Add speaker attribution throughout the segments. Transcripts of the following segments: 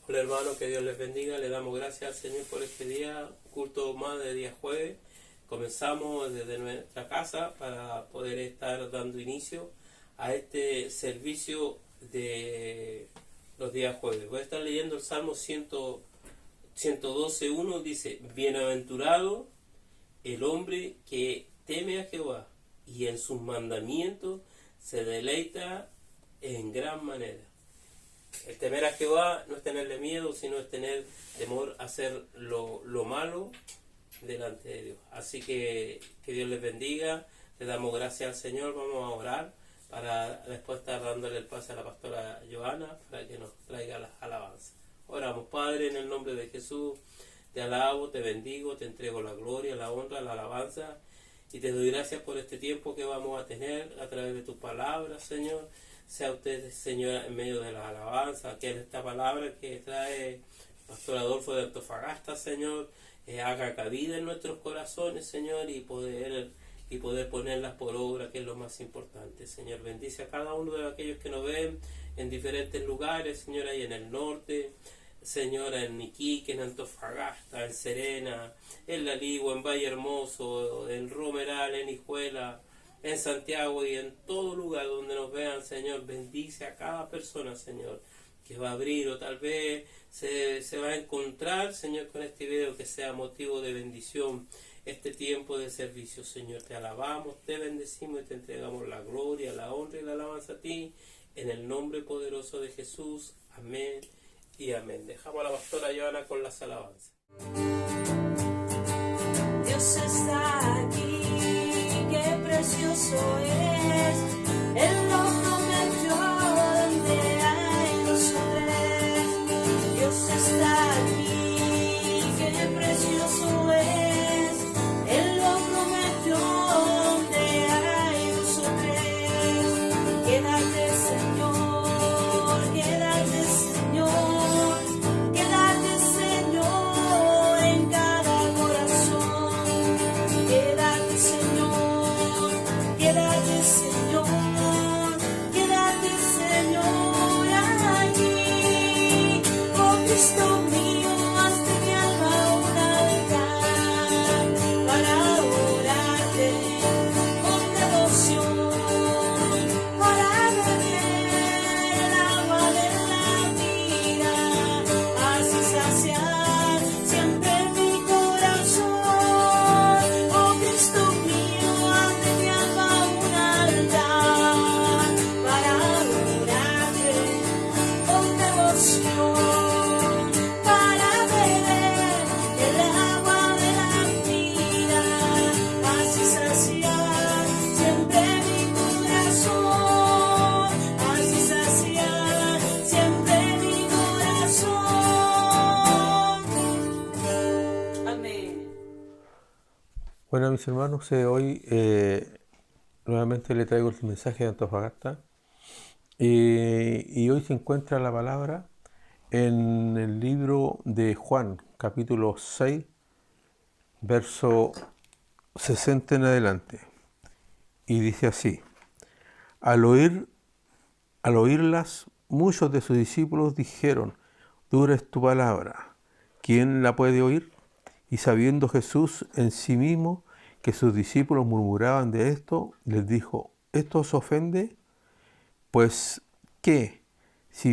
Speaker 1: Hola hermanos, que Dios les bendiga. Le damos gracias al Señor por este día, culto más de día jueves. Comenzamos desde nuestra casa para poder estar dando inicio a este servicio de los días jueves. Voy a estar leyendo el Salmo 112.1. Dice: Bienaventurado el hombre que teme a Jehová y en sus mandamientos se deleita en gran manera. El temer a Jehová no es tenerle miedo, sino es tener temor a hacer lo malo delante de Dios. Así que Dios les bendiga, le damos gracias al Señor, vamos a orar para después estar dándole el pase a la pastora Joana para que nos traiga las alabanzas. Oramos. Padre, en el nombre de Jesús, te alabo, te bendigo, te entrego la gloria, la honra, la alabanza y te doy gracias por este tiempo que vamos a tener a través de tu palabra, Señor. Sea usted, Señor, en medio de la alabanza, que esta palabra que trae Pastor Adolfo de Antofagasta, Señor, haga cabida en nuestros corazones, Señor, y poder ponerlas por obra, que es lo más importante. Señor, bendice a cada uno de aquellos que nos ven en diferentes lugares, Señor, ahí en el norte, Señora, en Iquique, en Antofagasta, en Serena, en La Ligua, en Valle Hermoso, en Romeral, en Hijuela, en Santiago y en todo lugar donde nos vean, Señor. Bendice a cada persona, Señor, que va a abrir o tal vez se va a encontrar, Señor, con este video, que sea motivo de bendición este tiempo de servicio, Señor. Te alabamos, te bendecimos y te entregamos la gloria, la honra y la alabanza a ti, en el nombre poderoso de Jesús. Amén y amén. Dejamos a la pastora Joana con las alabanzas.
Speaker 2: Dios está aquí, qué precioso es. Él lo prometió donde hay dos o tres. Dios está aquí, qué precioso es. Él lo prometió donde hay dos o tres. Quédate, Señor, quédate, Señor, quédate, Señor, en cada corazón. Quédate, Señor, quédate, Señor, quédate, Señor, allí. Oh Cristo mío, haz de mi alma un altar para adorarte con devoción, para beber el agua de la vida, así saciar siempre mi corazón. Oh Cristo mío, haz de mi alma un altar para adorarte con devoción, para beber el agua de la vida, así saciar siempre mi corazón, así saciar siempre mi corazón. Amén.
Speaker 3: Bueno, mis hermanos, hoy nuevamente le traigo el mensaje de Antofagasta y hoy se encuentra la palabra en el libro de Juan, capítulo 6, verso 60 en adelante, y dice así: al oírlas, muchos de sus discípulos dijeron: dura es tu palabra, ¿quién la puede oír? Y sabiendo Jesús en sí mismo que sus discípulos murmuraban de esto, les dijo: ¿esto os ofende? Pues, ¿qué? Si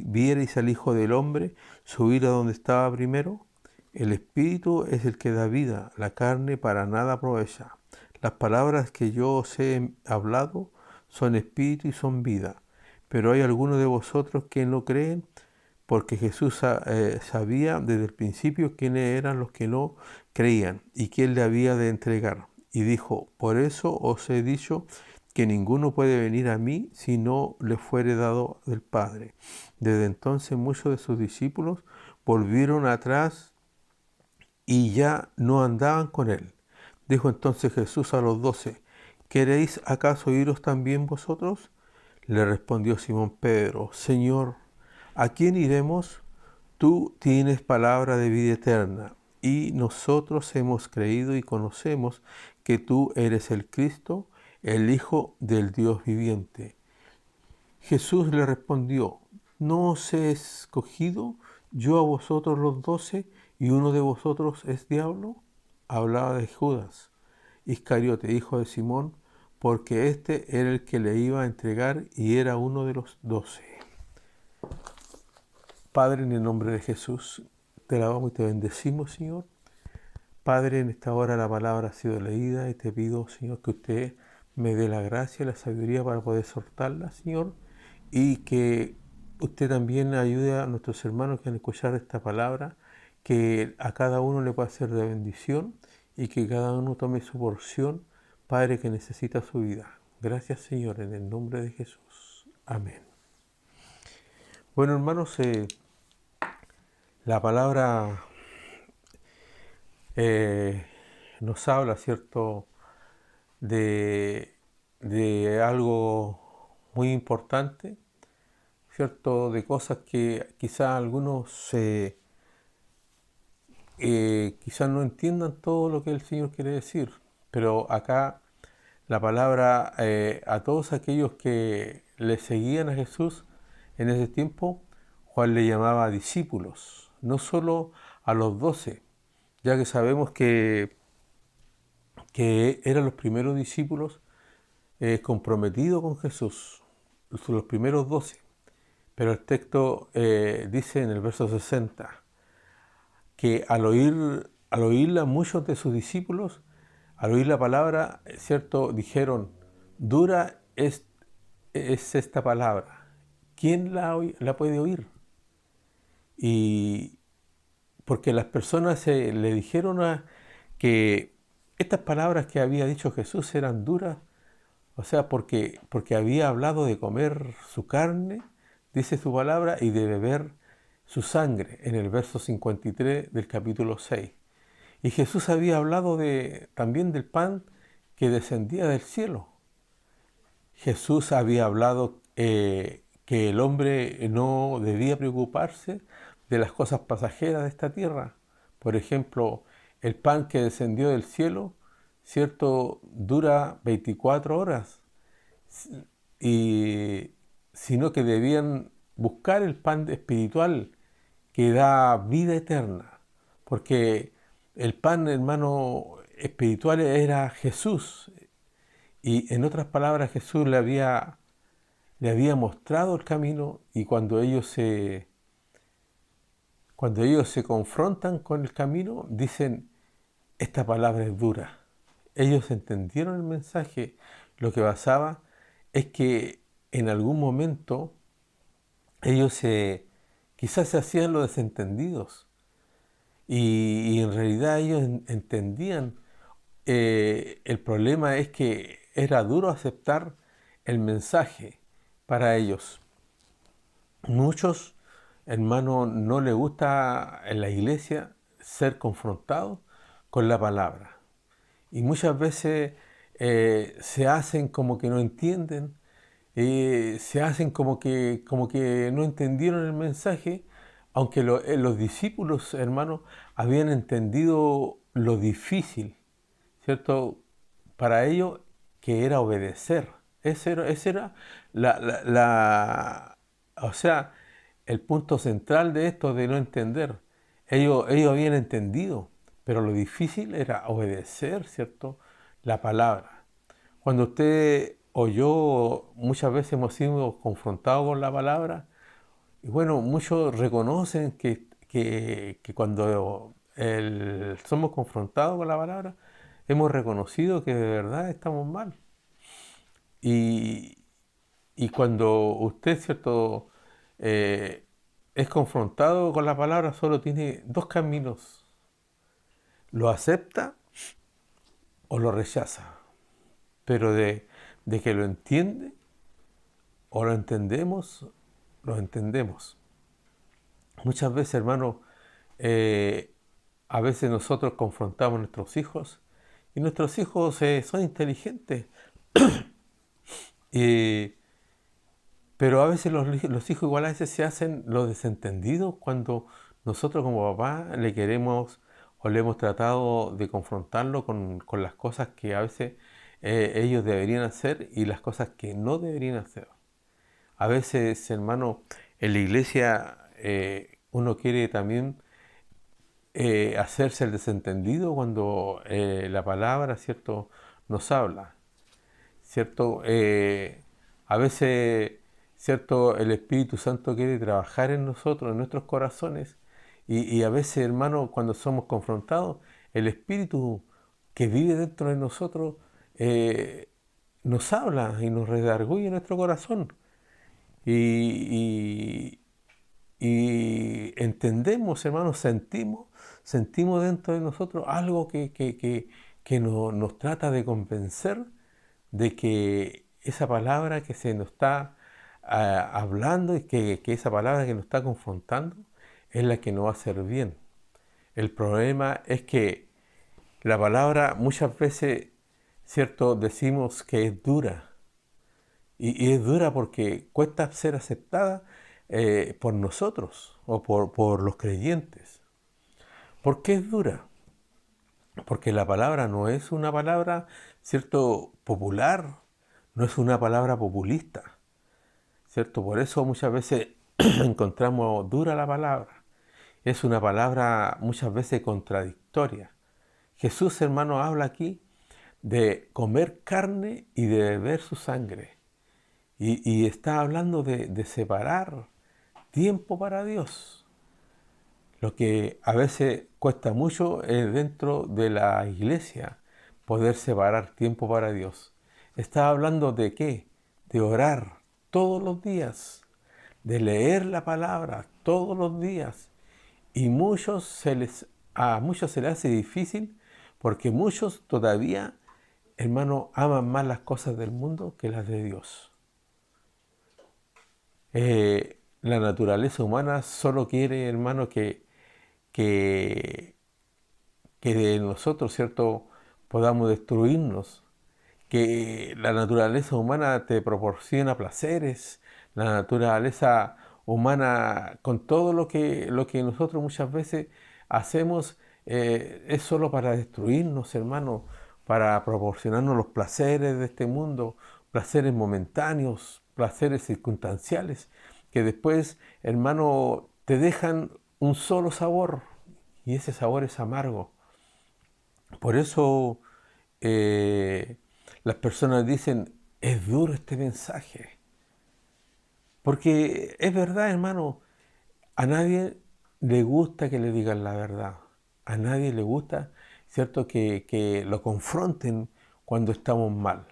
Speaker 3: vierais al Hijo del Hombre subir a donde estaba primero, el Espíritu es el que da vida, la carne para nada aprovecha. Las palabras que yo os he hablado son espíritu y son vida. Pero hay algunos de vosotros que no creen, porque Jesús sabía desde el principio quiénes eran los que no creían y quién le había de entregar. Y dijo: por eso os he dicho que ninguno puede venir a mí si no le fuere dado del Padre. Desde entonces muchos de sus discípulos volvieron atrás y ya no andaban con él. Dijo entonces Jesús a los 12: ¿queréis acaso iros también vosotros? Le respondió Simón Pedro: Señor, ¿a quién iremos? Tú tienes palabra de vida eterna, y nosotros hemos creído y conocemos que tú eres el Cristo, el Hijo del Dios viviente. Jesús le respondió: ¿no os he escogido yo a vosotros los 12 y uno de vosotros es diablo? Hablaba de Judas Iscariote, hijo de Simón, porque éste era el que le iba a entregar y era uno de los 12. Padre, en el nombre de Jesús, te alabamos y te bendecimos, Señor. Padre, en esta hora la palabra ha sido leída y te pido, Señor, que usted me dé la gracia y la sabiduría para poder soltarla, Señor, y que usted también ayude a nuestros hermanos que han escuchado esta palabra, que a cada uno le pueda ser de bendición y que cada uno tome su porción, Padre, que necesita su vida. Gracias, Señor, en el nombre de Jesús. Amén. Bueno, hermanos, la palabra nos habla, ¿cierto?, de algo muy importante, ¿cierto?, de cosas que quizás algunos quizás no entiendan todo lo que el Señor quiere decir, pero acá la palabra a todos aquellos que le seguían a Jesús en ese tiempo, Juan le llamaba discípulos, no solo a los 12, ya que sabemos que eran los primeros discípulos comprometidos con Jesús, los primeros 12. Pero el texto dice en el verso 60 que al oírla muchos de sus discípulos, al oír la palabra, ¿cierto?, dijeron, dura es esta palabra, ¿quién la puede oír? Y porque las personas le dijeron que estas palabras que había dicho Jesús eran duras, o sea, porque había hablado de comer su carne, dice su palabra, y de beber su sangre, en el verso 53 del capítulo 6. Y Jesús había hablado también del pan que descendía del cielo. Jesús había hablado que el hombre no debía preocuparse de las cosas pasajeras de esta tierra. Por ejemplo, el pan que descendió del cielo, ¿cierto?, dura 24 horas, sino que debían buscar el pan espiritual que da vida eterna, porque el pan, hermano, espiritual era Jesús, y en otras palabras Jesús le había mostrado el camino, y cuando ellos se confrontan con el camino, dicen, esta palabra es dura. Ellos entendieron el mensaje. Lo que pasaba es que en algún momento ellos quizás se hacían los desentendidos, y en realidad ellos entendían. El problema es que era duro aceptar el mensaje para ellos. Muchos, hermanos, no les gusta en la iglesia ser confrontados con la palabra. Y muchas veces se hacen como que no entienden, se hacen como que no entendieron el mensaje, aunque los discípulos, hermanos, habían entendido lo difícil, ¿cierto?, para ellos, que era obedecer. Ese era o sea, el punto central de esto, de no entender. Ellos habían entendido, pero lo difícil era obedecer, ¿cierto?, la palabra. Cuando usted o yo muchas veces hemos sido confrontados con la palabra, y bueno, muchos reconocen que cuando somos confrontados con la palabra, hemos reconocido que de verdad estamos mal. Y cuando usted, ¿cierto?, es confrontado con la palabra, solo tiene dos caminos: lo acepta o lo rechaza. Pero de que lo entiende o lo entendemos, lo entendemos. Muchas veces, hermano, a veces nosotros confrontamos a nuestros hijos, y nuestros hijos son inteligentes, pero a veces los hijos igual a veces se hacen los desentendidos cuando nosotros como papá le queremos o le hemos tratado de confrontarlo con las cosas que a veces ellos deberían hacer y las cosas que no deberían hacer. A veces, hermano, En la iglesia uno quiere también hacerse el desentendido cuando la palabra, ¿cierto?, nos habla, ¿cierto? A veces, ¿cierto?, el Espíritu Santo quiere trabajar en nosotros, en nuestros corazones, y a veces, hermano, cuando somos confrontados, el Espíritu que vive dentro de nosotros nos habla y nos redarguye nuestro corazón. Y, y entendemos, hermanos, sentimos dentro de nosotros algo que nos trata de convencer de que esa palabra que se nos está hablando y que esa palabra que nos está confrontando es la que nos va a hacer bien. El problema es que la palabra muchas veces, ¿cierto?, decimos que es dura. Y es dura porque cuesta ser aceptada por nosotros o por los creyentes. ¿Por qué es dura? Porque la palabra no es una palabra, ¿cierto?, popular, no es una palabra populista, ¿cierto? Por eso muchas veces encontramos dura la palabra. Es una palabra muchas veces contradictoria. Jesús, hermano, habla aquí de comer carne y de beber su sangre. Y está hablando de separar tiempo para Dios. Lo que a veces cuesta mucho es dentro de la iglesia poder separar tiempo para Dios. Está hablando de qué? De orar todos los días, de leer la palabra todos los días. Y a muchos se les hace difícil porque muchos todavía, hermano, aman más las cosas del mundo que las de Dios. La naturaleza humana solo quiere, hermano, que de nosotros, ¿cierto?, podamos destruirnos, que la naturaleza humana te proporciona placeres, la naturaleza humana con todo lo que nosotros muchas veces hacemos es solo para destruirnos, hermano, para proporcionarnos los placeres de este mundo, placeres momentáneos, placeres circunstanciales, que después, hermano, te dejan un solo sabor, y ese sabor es amargo. Por eso las personas dicen, es duro este mensaje. Porque es verdad, hermano, a nadie le gusta que le digan la verdad. A nadie le gusta, ¿cierto?, que lo confronten cuando estamos mal.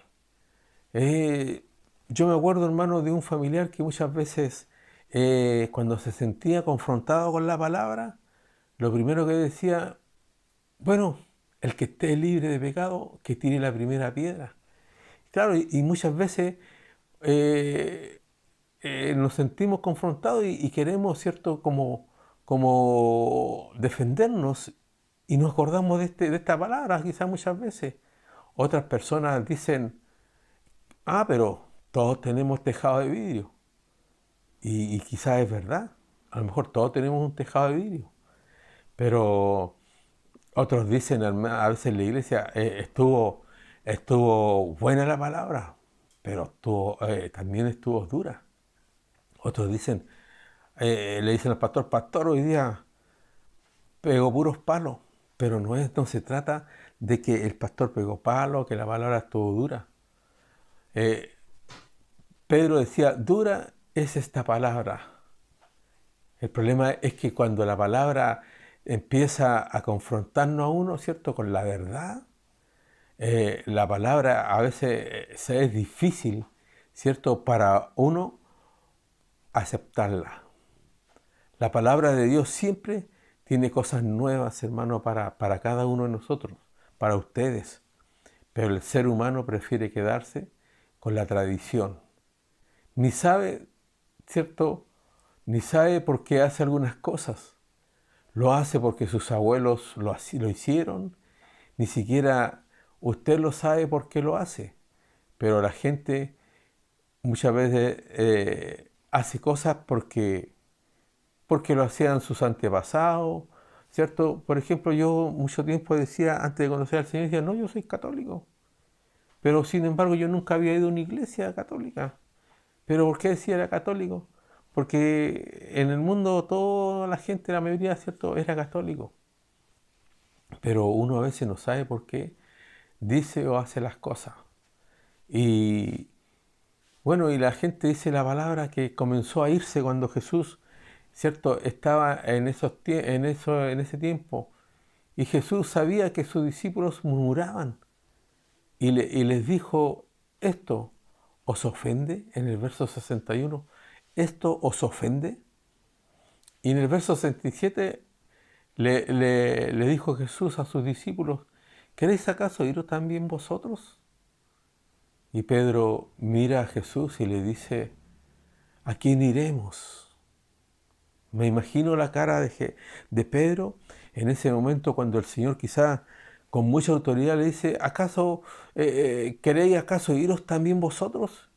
Speaker 3: Yo me acuerdo, hermano, de un familiar que muchas veces, cuando se sentía confrontado con la palabra, lo primero que decía, bueno, el que esté libre de pecado, que tire la primera piedra. Claro, y muchas veces nos sentimos confrontados y queremos, ¿cierto?, como defendernos y nos acordamos de esta palabra quizás muchas veces. Otras personas dicen, pero todos tenemos tejado de vidrio. Y quizás es verdad, a lo mejor todos tenemos un tejado de vidrio. Pero otros dicen, a veces en la iglesia, estuvo buena la palabra, pero también estuvo dura. Otros dicen, le dicen al pastor, pastor, hoy día pegó puros palos, pero no se trata de que el pastor pegó palos, que la palabra estuvo dura. Pedro decía, dura es esta palabra. El problema es que cuando la palabra empieza a confrontarnos a uno, ¿cierto?, con la verdad, la palabra a veces es difícil, ¿cierto?, para uno aceptarla. La palabra de Dios siempre tiene cosas nuevas, hermano, para cada uno de nosotros, para ustedes. Pero el ser humano prefiere quedarse con la tradición. Ni sabe, ¿cierto?, ni sabe por qué hace algunas cosas. Lo hace porque sus abuelos lo hicieron. Ni siquiera usted lo sabe por qué lo hace. Pero la gente muchas veces hace cosas porque lo hacían sus antepasados, ¿cierto? Por ejemplo, yo mucho tiempo decía, antes de conocer al Señor, decía, no, yo soy católico. Pero sin embargo, yo nunca había ido a una iglesia católica. ¿Pero por qué decía era católico? porque en el mundo toda la gente, la mayoría, ¿cierto?, era católico. Pero uno a veces no sabe por qué dice o hace las cosas. Y bueno, y la gente dice la palabra que comenzó a irse cuando Jesús, ¿cierto?, estaba en ese tiempo. Y Jesús sabía que sus discípulos murmuraban y les dijo esto, ¿os ofende? En el verso 61, ¿esto os ofende? Y en el verso 67 le dijo Jesús a sus discípulos, ¿queréis acaso iros también vosotros? Y Pedro mira a Jesús y le dice, ¿a quién iremos? Me imagino la cara de Pedro en ese momento cuando el Señor quizá con mucha autoridad le dice, ¿acaso queréis acaso iros también vosotros?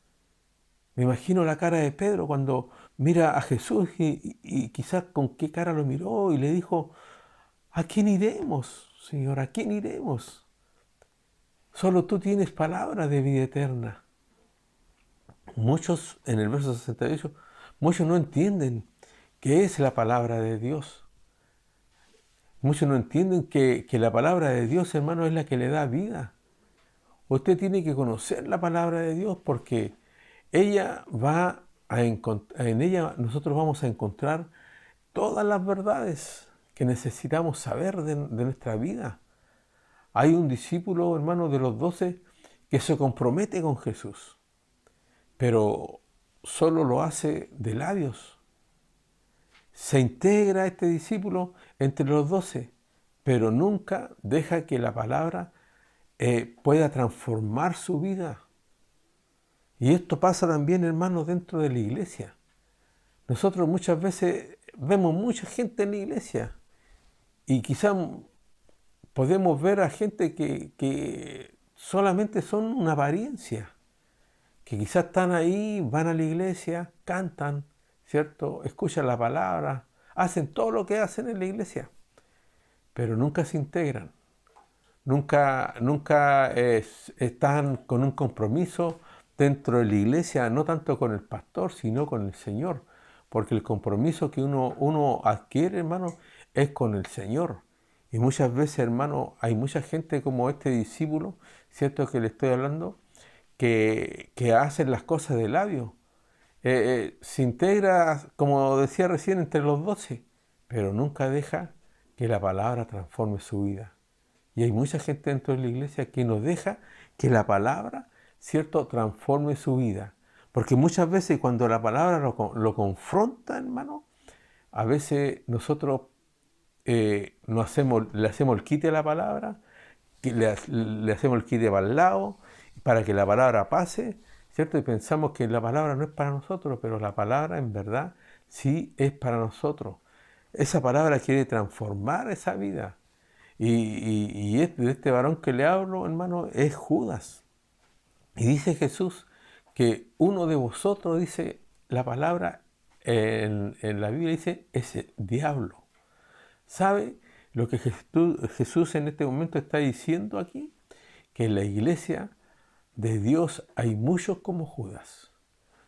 Speaker 3: Me imagino la cara de Pedro cuando mira a Jesús y quizás con qué cara lo miró y le dijo, ¿a quién iremos, Señor? ¿A quién iremos? Solo tú tienes palabra de vida eterna. Muchos, en el verso 68, muchos no entienden qué es la palabra de Dios. Muchos no entienden que la palabra de Dios, hermano, es la que le da vida. Usted tiene que conocer la palabra de Dios porque ella en ella nosotros vamos a encontrar todas las verdades que necesitamos saber de nuestra vida. Hay un discípulo, hermano, de los 12 que se compromete con Jesús, pero solo lo hace de labios. Se integra este discípulo entre los 12, pero nunca deja que la palabra pueda transformar su vida. Y esto pasa también, hermanos, dentro de la iglesia. Nosotros muchas veces vemos mucha gente en la iglesia y quizás podemos ver a gente que solamente son una apariencia, que quizás están ahí, van a la iglesia, cantan, ¿cierto?, escuchan la palabra, hacen todo lo que hacen en la iglesia, pero nunca se integran, nunca están con un compromiso dentro de la iglesia, no tanto con el pastor, sino con el Señor, porque el compromiso que uno adquiere, hermano, es con el Señor. Y muchas veces, hermano, hay mucha gente como este discípulo, ¿cierto?, que le estoy hablando, que hacen las cosas de labio. Se integra, como decía recién, entre los 12, pero nunca deja que la palabra transforme su vida. Y hay mucha gente dentro de la iglesia que no deja que la palabra, ¿cierto?, transforme su vida. Porque muchas veces cuando la palabra lo confronta, hermano, a veces nosotros le hacemos el quite a la palabra, le hacemos el quite para el lado, para que la palabra pase, ¿cierto? Y pensamos que la palabra no es para nosotros, pero la palabra en verdad sí es para nosotros. Esa palabra quiere transformar esa vida. Y este varón que le hablo, hermano, es Judas. Y dice Jesús que uno de vosotros, dice la palabra en la Biblia, dice, es el diablo. ¿Sabe lo que Jesús en este momento está diciendo aquí? Que en la iglesia de Dios hay muchos como Judas.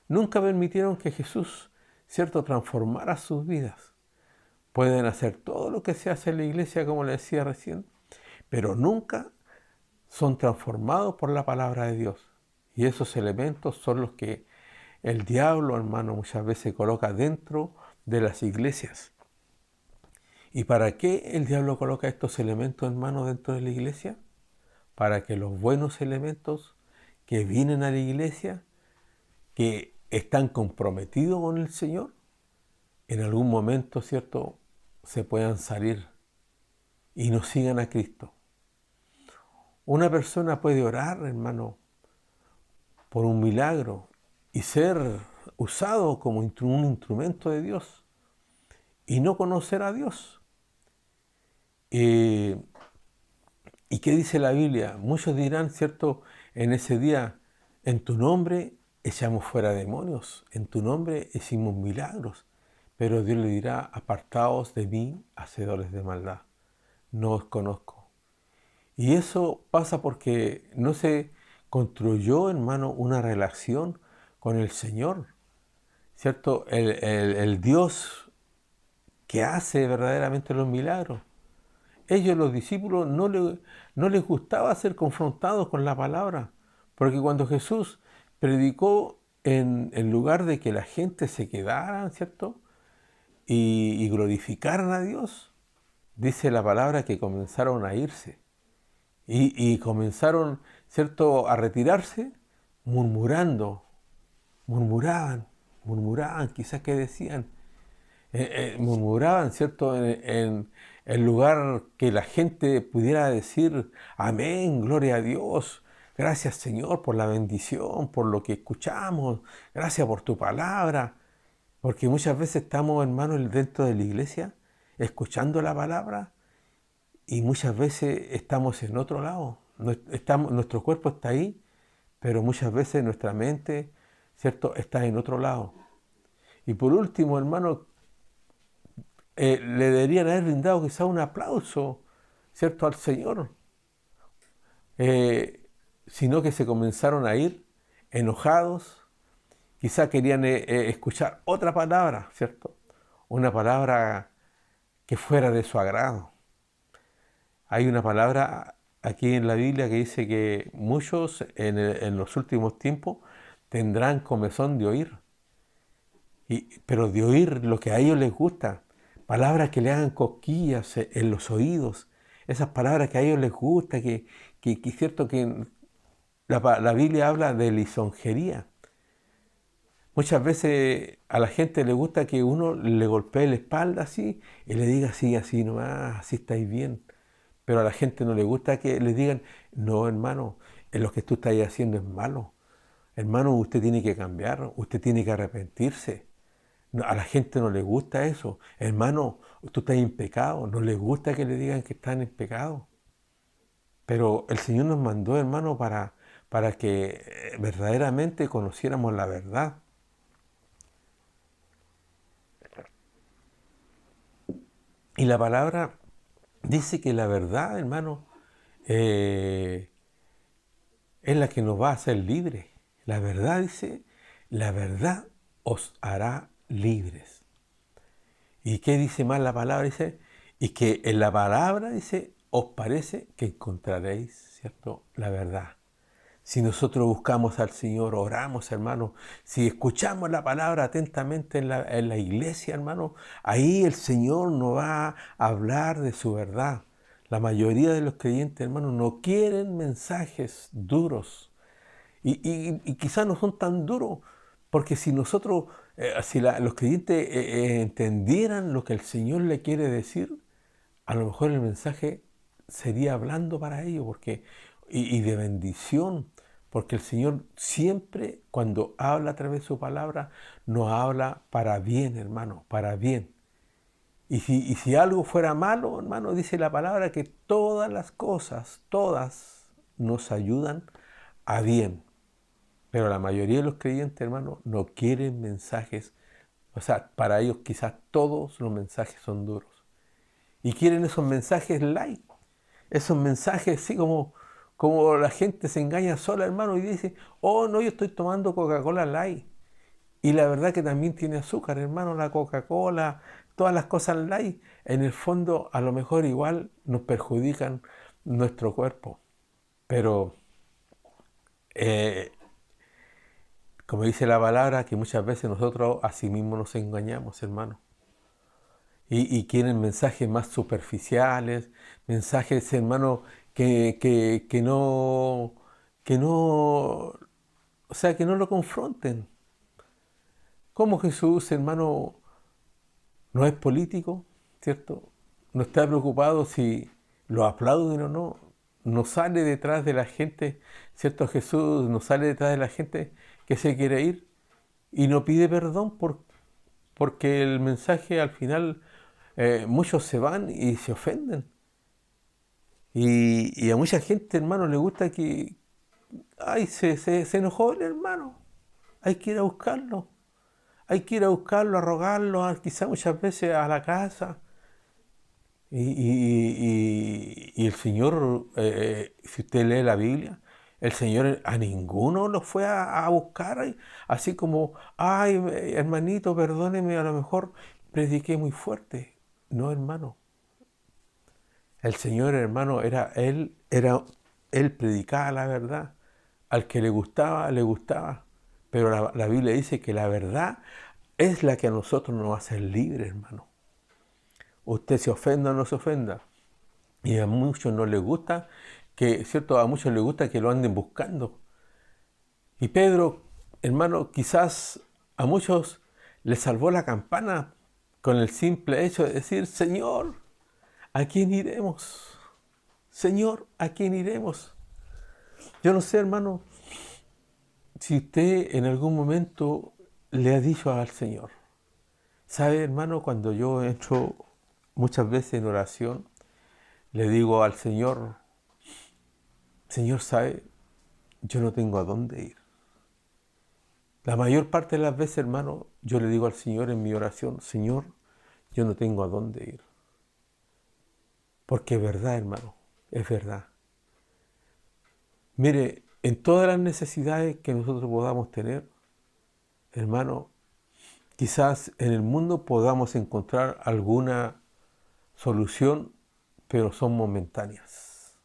Speaker 3: Nunca permitieron que Jesús, ¿cierto?, transformara sus vidas. Pueden hacer todo lo que se hace en la iglesia, como le decía recién, pero nunca son transformados por la palabra de Dios. Y esos elementos son los que el diablo, hermano, muchas veces coloca dentro de las iglesias. ¿Y para qué el diablo coloca estos elementos, hermano, dentro de la iglesia? Para que los buenos elementos que vienen a la iglesia, que están comprometidos con el Señor, en algún momento, ¿cierto?, se puedan salir y no sigan a Cristo. Una persona puede orar, hermano, por un milagro y ser usado como un instrumento de Dios y no conocer a Dios. ¿Y qué dice la Biblia? Muchos dirán, ¿cierto?, en ese día, en tu nombre echamos fuera demonios, en tu nombre hicimos milagros, pero Dios le dirá, apartaos de mí, hacedores de maldad, no os conozco. Y eso pasa porque no se construyó, hermano, una relación con el Señor. ¿cierto? El Dios que hace verdaderamente los milagros. Ellos, los discípulos, no les gustaba ser confrontados con la palabra, porque cuando Jesús predicó en lugar de que la gente se quedara, ¿cierto? Y glorificaran a Dios, dice la palabra que comenzaron a irse y comenzaron, ¿cierto?, a retirarse murmurando, murmuraban, quizás que decían, murmuraban, ¿cierto?, en lugar que la gente pudiera decir, amén, gloria a Dios, gracias Señor por la bendición, por lo que escuchamos, gracias por tu palabra, porque muchas veces estamos, hermanos, dentro de la iglesia, escuchando la palabra, y muchas veces estamos en otro lado, nuestro cuerpo está ahí, pero muchas veces nuestra mente, ¿cierto?, está en otro lado. Y por último, hermano, le deberían haber brindado quizá un aplauso, ¿cierto?, al Señor, sino que se comenzaron a ir enojados, quizá querían escuchar otra palabra, ¿cierto?, una palabra que fuera de su agrado. Hay una palabra aquí en la Biblia que dice que muchos en los últimos tiempos tendrán comezón de oír, pero de oír lo que a ellos les gusta, palabras que le hagan cosquillas en los oídos, esas palabras que a ellos les gusta, que es cierto que la Biblia habla de lisonjería. Muchas veces a la gente le gusta que uno le golpee la espalda así y le diga así, así nomás, así estáis bien. Pero a la gente no le gusta que le digan, no hermano, lo que tú estás haciendo es malo. Hermano, usted tiene que cambiar, usted tiene que arrepentirse. A la gente no le gusta eso. Hermano, tú estás en pecado, no les gusta que le digan que están en pecado. Pero el Señor nos mandó, hermano, para que verdaderamente conociéramos la verdad. Y la palabra dice que la verdad, hermano, es la que nos va a hacer libres. La verdad dice, la verdad os hará libres. ¿Y qué dice más la palabra? Dice, y que en la palabra dice, os parece que encontraréis, ¿cierto?, la verdad. Si nosotros buscamos al Señor, oramos, hermano, si escuchamos la palabra atentamente en la iglesia, hermano, ahí el Señor nos va a hablar de su verdad. La mayoría de los creyentes, hermano, no quieren mensajes duros. Y quizás no son tan duros, porque si nosotros, los creyentes entendieran lo que el Señor le quiere decir, a lo mejor el mensaje sería blando para ellos, y de bendición, porque el Señor siempre, cuando habla a través de su palabra, nos habla para bien, hermano, para bien. Y si algo fuera malo, hermano, dice la palabra que todas las cosas, todas nos ayudan a bien. Pero la mayoría de los creyentes, hermano, no quieren mensajes. O sea, para ellos quizás todos los mensajes son duros. Y quieren esos mensajes light. Esos mensajes así como la gente se engaña sola, hermano, y dice, oh, no, yo estoy tomando Coca-Cola light. Y la verdad que también tiene azúcar, hermano, la Coca-Cola, todas las cosas light, en el fondo a lo mejor igual nos perjudican nuestro cuerpo. Pero, como dice la palabra, que muchas veces nosotros a sí mismos nos engañamos, hermano. Y quieren mensajes más superficiales, mensajes, hermano, que no, o sea, que no lo confronten. Como Jesús, hermano, no es político, ¿cierto? No está preocupado si lo aplauden o no. No sale detrás de la gente, ¿cierto? Jesús no sale detrás de la gente que se quiere ir y no pide perdón porque el mensaje al final muchos se van y se ofenden. Y a mucha gente, hermano, le gusta que, ay, se enojó el hermano, hay que ir a buscarlo. Hay que ir a buscarlo, a rogarlo, quizá muchas veces a la casa. Y el Señor, si usted lee la Biblia, El Señor a ninguno lo fue a buscar, así como, ay, hermanito, perdóneme, a lo mejor prediqué muy fuerte. No, hermano. El Señor, hermano, él predicaba la verdad. Al que le gustaba, le gustaba. Pero la Biblia dice que la verdad es la que a nosotros nos va a hacer libres, hermano. Usted se ofenda o no se ofenda. Y a muchos no les gusta ¿cierto? A muchos les gusta que lo anden buscando. Y Pedro, hermano, quizás a muchos les salvó la campana con el simple hecho de decir, Señor, ¿a quién iremos? Señor, ¿a quién iremos? Yo no sé, hermano, si usted en algún momento le ha dicho al Señor, ¿sabe, hermano? Cuando yo entro muchas veces en oración, le digo al Señor, Señor, ¿sabe? Yo no tengo a dónde ir. La mayor parte de las veces, hermano, yo le digo al Señor en mi oración, Señor, yo no tengo a dónde ir. Porque es verdad, hermano, es verdad. Mire, en todas las necesidades que nosotros podamos tener, hermano, quizás en el mundo podamos encontrar alguna solución, pero son momentáneas.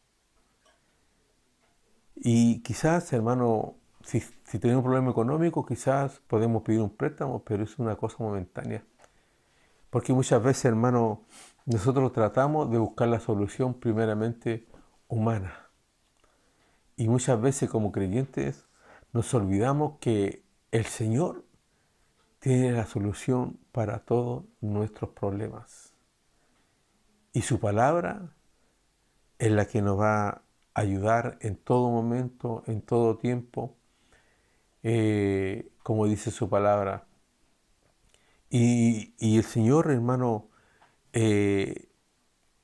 Speaker 3: Y quizás, hermano, si tenemos un problema económico, quizás podemos pedir un préstamo, pero es una cosa momentánea. Porque muchas veces, hermano, nosotros tratamos de buscar la solución primeramente humana. Y muchas veces como creyentes nos olvidamos que el Señor tiene la solución para todos nuestros problemas. Y su palabra es la que nos va a ayudar en todo momento, en todo tiempo, como dice su palabra. Y el Señor, hermano,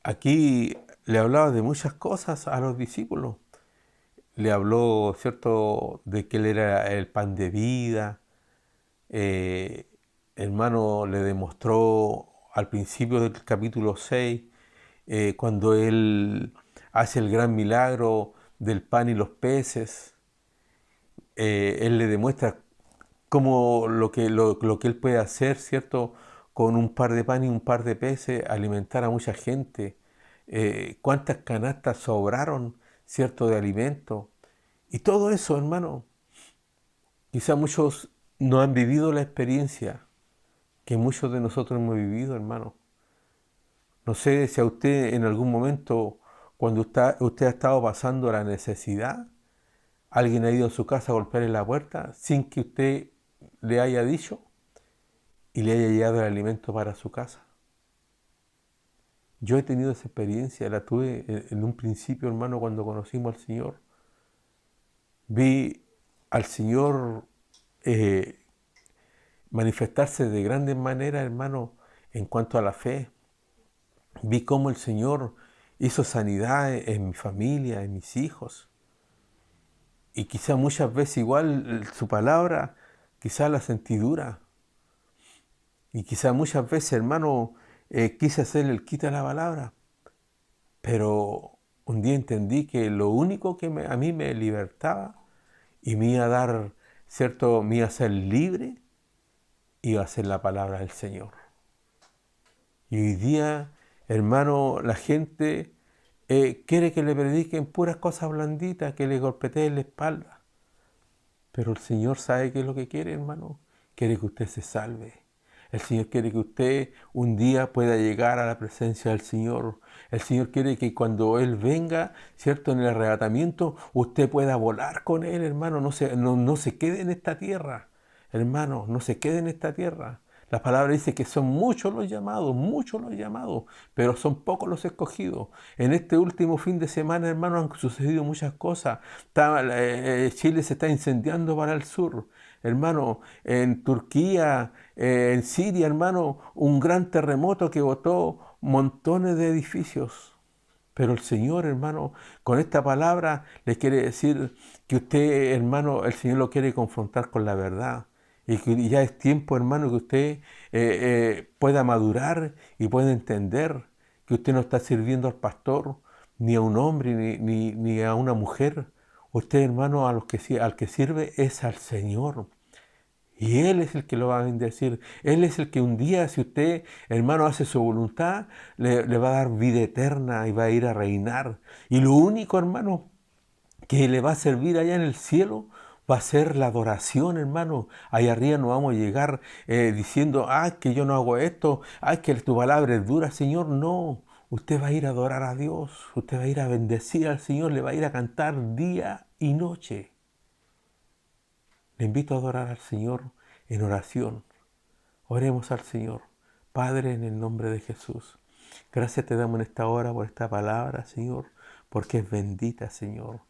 Speaker 3: aquí le hablaba de muchas cosas a los discípulos. Le habló, ¿cierto?, de que Él era el pan de vida. Hermano, le demostró al principio del capítulo 6, cuando Él hace el gran milagro del pan y los peces. Él le demuestra cómo lo que Él puede hacer, ¿cierto?, con un par de pan y un par de peces, alimentar a mucha gente. Cuántas canastas sobraron, ¿cierto?, de alimento. Y todo eso, hermano, quizá muchos no han vivido la experiencia que muchos de nosotros hemos vivido, hermano. No sé si a usted en algún momento, cuando usted ha estado pasando la necesidad, alguien ha ido a su casa a golpearle la puerta sin que usted le haya dicho y le haya llevado el alimento para su casa. Yo he tenido esa experiencia, la tuve en un principio, hermano, cuando conocimos al Señor. Vi al Señor manifestarse de grandes maneras, hermano, en cuanto a la fe. Vi cómo el Señor hizo sanidad en mi familia, en mis hijos. Y quizá muchas veces igual su palabra, quizá la sentí dura. Y quizá muchas veces, hermano, quise hacerle el quita a la palabra. Pero un día entendí que lo único que a mí me libertaba y me iba a dar, ¿cierto?, me iba a ser libre, iba a ser la palabra del Señor. Y hoy día, hermano, la gente quiere que le prediquen puras cosas blanditas, que le golpeteen la espalda. Pero el Señor sabe qué es lo que quiere, hermano. Quiere que usted se salve. El Señor quiere que usted un día pueda llegar a la presencia del Señor. El Señor quiere que cuando Él venga, ¿cierto?, en el arrebatamiento, usted pueda volar con Él, hermano. No se quede en esta tierra, hermano, no se quede en esta tierra. La palabra dice que son muchos los llamados, pero son pocos los escogidos. En este último fin de semana, hermano, han sucedido muchas cosas. Chile se está incendiando para el sur. Hermano, en Turquía, en Siria, hermano, un gran terremoto que botó montones de edificios. Pero el Señor, hermano, con esta palabra le quiere decir que usted, hermano, el Señor lo quiere confrontar con la verdad. Y que ya es tiempo, hermano, que usted pueda madurar y pueda entender que usted no está sirviendo al pastor, ni a un hombre, ni a una mujer. Usted, hermano, al que sirve es al Señor. Y Él es el que lo va a bendecir. Él es el que un día, si usted, hermano, hace su voluntad, le va a dar vida eterna y va a ir a reinar. Y lo único, hermano, que le va a servir allá en el cielo va a ser la adoración, hermano. Allá arriba no vamos a llegar diciendo, que yo no hago esto, que tu palabra es dura, Señor. No, usted va a ir a adorar a Dios, usted va a ir a bendecir al Señor, le va a ir a cantar día y noche. Le invito a adorar al Señor en oración. Oremos al Señor. Padre, en el nombre de Jesús, gracias te damos en esta hora por esta palabra, Señor, porque es bendita, Señor.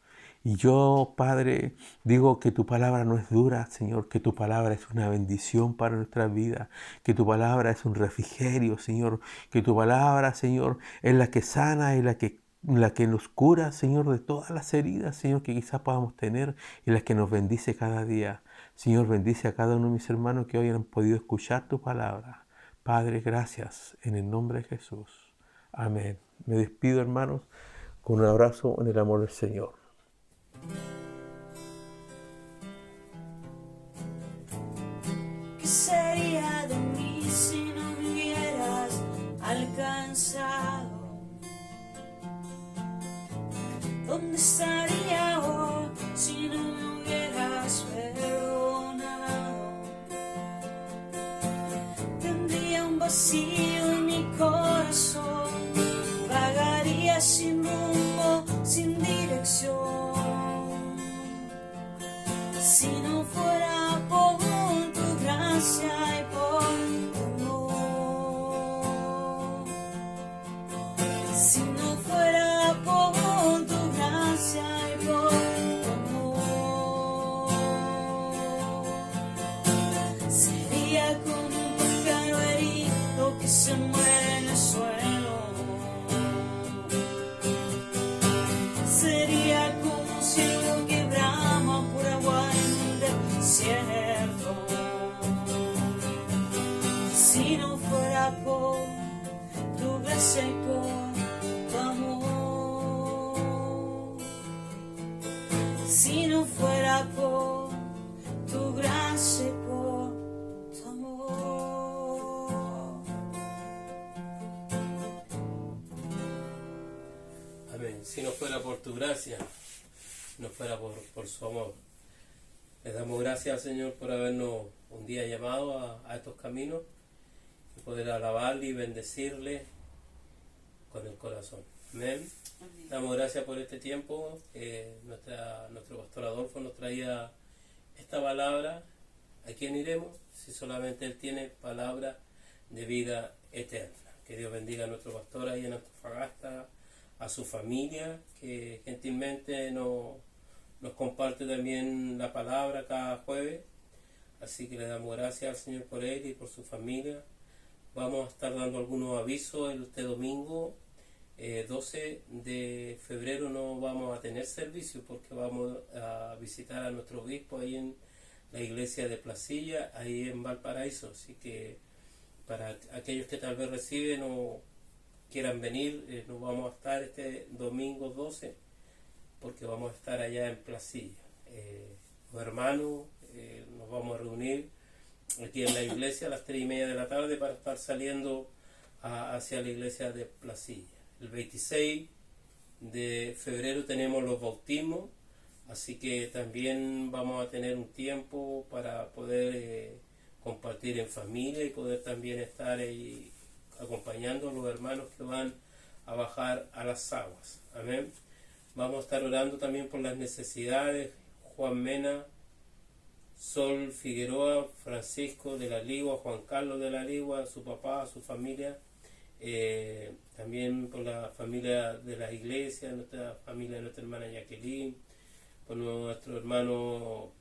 Speaker 3: Y yo, Padre, digo que tu palabra no es dura, Señor, que tu palabra es una bendición para nuestra vida, que tu palabra es un refrigerio, Señor, que tu palabra, Señor, es la que sana, es la que nos cura, Señor, de todas las heridas, Señor, que quizás podamos tener y la que nos bendice cada día. Señor, bendice a cada uno de mis hermanos que hoy han podido escuchar tu palabra. Padre, gracias, en el nombre de Jesús. Amén. Me despido, hermanos, con un abrazo en el amor del Señor.
Speaker 2: ¿Qué sería de mí si no me hubieras alcanzado? ¿Dónde estaría hoy si no me hubieras perdonado? Tendría un vacío en mi corazón, vagaría sin rumbo, sin dirección. Si no fuera por tu gracia y por tu amor, si no fuera por tu gracia y por tu amor, sería como un pájaro herido que se muere en el suelo, sería como un cielo que brama por agua en un desierto. Si no fuera por tu gracia y por tu amor, si no fuera por tu gracia y por tu amor.
Speaker 1: Amén. Si no fuera por tu gracia, no fuera por su amor. Le damos gracias al Señor por habernos un día llamado a estos caminos y poder alabarle y bendecirle con el corazón. Amén.
Speaker 2: Amén.
Speaker 1: Damos gracias por este tiempo. Nuestro pastor Adolfo nos traía esta palabra. ¿A quién iremos? Si solamente Él tiene palabra de vida eterna. Que Dios bendiga a nuestro pastor ahí en Antofagasta, a su familia, que gentilmente nos comparte también la palabra cada jueves. Así que le damos gracias al Señor por él y por su familia. Vamos a estar dando algunos avisos este domingo. 12 de febrero no vamos a tener servicio porque vamos a visitar a nuestro obispo ahí en la iglesia de Placilla, ahí en Valparaíso. Así que para aquellos que tal vez reciben o quieran venir, nos vamos a estar este domingo 12 porque vamos a estar allá en Placilla. Los hermanos nos vamos a reunir aquí en la iglesia a las 3:30 de la tarde para estar saliendo hacia la iglesia de Placilla. El 26 de febrero tenemos los bautismos, así que también vamos a tener un tiempo para poder compartir en familia y poder también estar ahí acompañando a los hermanos que van a bajar a las aguas. Amén. Vamos a estar orando también por las necesidades. Juan Mena, Sol Figueroa, Francisco de la Ligua, Juan Carlos de la Ligua, su papá, su familia. También por la familia de las iglesias, nuestra familia de nuestra hermana Jacqueline, por nuestro hermano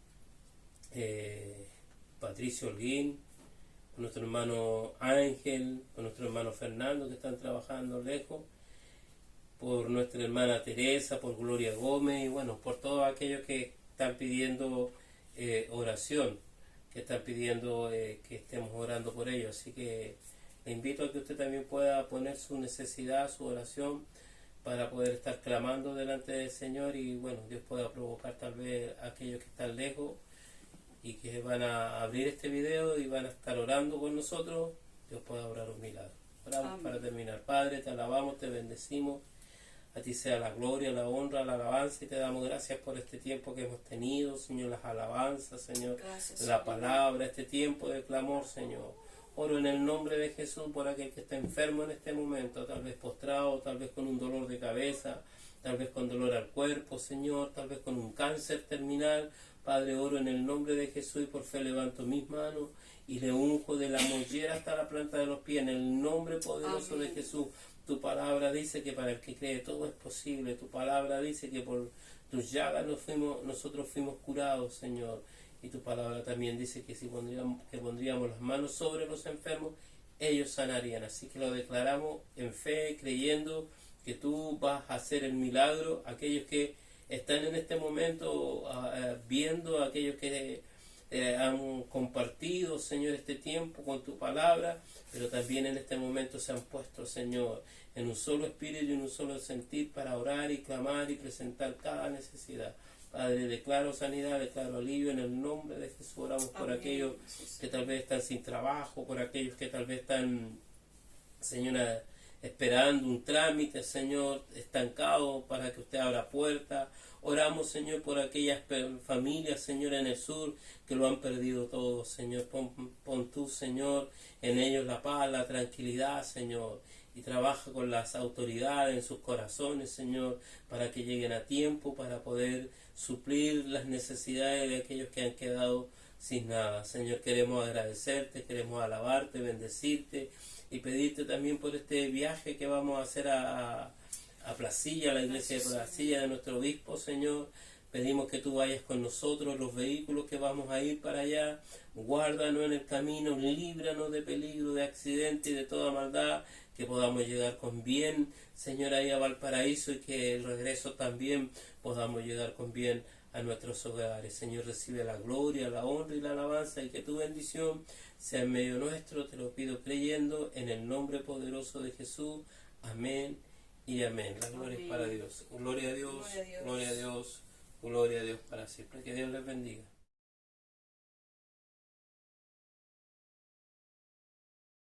Speaker 1: Patricio Holguín, por nuestro hermano Ángel, por nuestro hermano Fernando que están trabajando lejos, por nuestra hermana Teresa, por Gloria Gómez y bueno, por todos aquellos que están pidiendo oración, que están pidiendo que estemos orando por ellos. Así que le invito a que usted también pueda poner su necesidad, su oración para poder estar clamando delante del Señor y bueno, Dios pueda provocar tal vez a aquellos que están lejos y que van a abrir este video y van a estar orando con nosotros, Dios pueda obrar un milagro. Oramos para terminar. Padre, te alabamos, te bendecimos. A ti sea la gloria, la honra, la alabanza y te damos gracias por este tiempo que hemos tenido, Señor, las alabanzas, Señor,
Speaker 2: Gracias,
Speaker 1: la
Speaker 2: Señor.
Speaker 1: palabra, este tiempo de clamor, Señor. Oro en el nombre de Jesús por aquel que está enfermo en este momento, tal vez postrado, tal vez con un dolor de cabeza, tal vez con dolor al cuerpo, Señor, tal vez con un cáncer terminal. Padre, oro en el nombre de Jesús y por fe levanto mis manos y le unjo de la mollera hasta la planta de los pies en el nombre poderoso de
Speaker 2: Amén.
Speaker 1: Jesús. Tu palabra dice que para el que cree todo es posible. Tu palabra dice que por tus llagas nosotros fuimos curados, Señor. Y tu palabra también dice que si pondríamos las manos sobre los enfermos, ellos sanarían. Así que lo declaramos en fe, creyendo que tú vas a hacer el milagro. Aquellos que están en este momento viendo, aquellos que han compartido, Señor, este tiempo con tu palabra, pero también en este momento se han puesto, Señor, en un solo espíritu y en un solo sentir para orar y clamar y presentar cada necesidad. Padre, declaro sanidad, declaro alivio en el nombre de Jesús. Oramos por
Speaker 2: Amén.
Speaker 1: aquellos que tal vez están sin trabajo, por aquellos que tal vez están, Señora, esperando un trámite, Señor, estancado para que usted abra puertas. Oramos, Señor, por aquellas familias, Señor, en el sur que lo han perdido todo, Señor. Pon tú, Señor, en ellos la paz, la tranquilidad, Señor. Y trabaja con las autoridades en sus corazones, Señor, para que lleguen a tiempo, para poder suplir las necesidades de aquellos que han quedado sin nada. Señor, queremos agradecerte, queremos alabarte, bendecirte y pedirte también por este viaje que vamos a hacer a Placilla, a la iglesia de Placilla de nuestro obispo, Señor. Pedimos que tú vayas con nosotros, los vehículos que vamos a ir para allá. Guárdanos en el camino, líbranos de peligro, de accidente y de toda maldad, que podamos llegar con bien, Señor, ahí a Valparaíso y que el regreso también podamos llegar con bien a nuestros hogares. Señor, recibe la gloria, la honra y la alabanza y que tu bendición sea en medio nuestro. Te lo pido creyendo en el nombre poderoso de Jesús. Amén y amén. La gloria es para Dios. Gloria a Dios,
Speaker 2: Gloria a Dios.
Speaker 1: gloria a Dios, gloria a Dios para siempre. Que Dios les bendiga.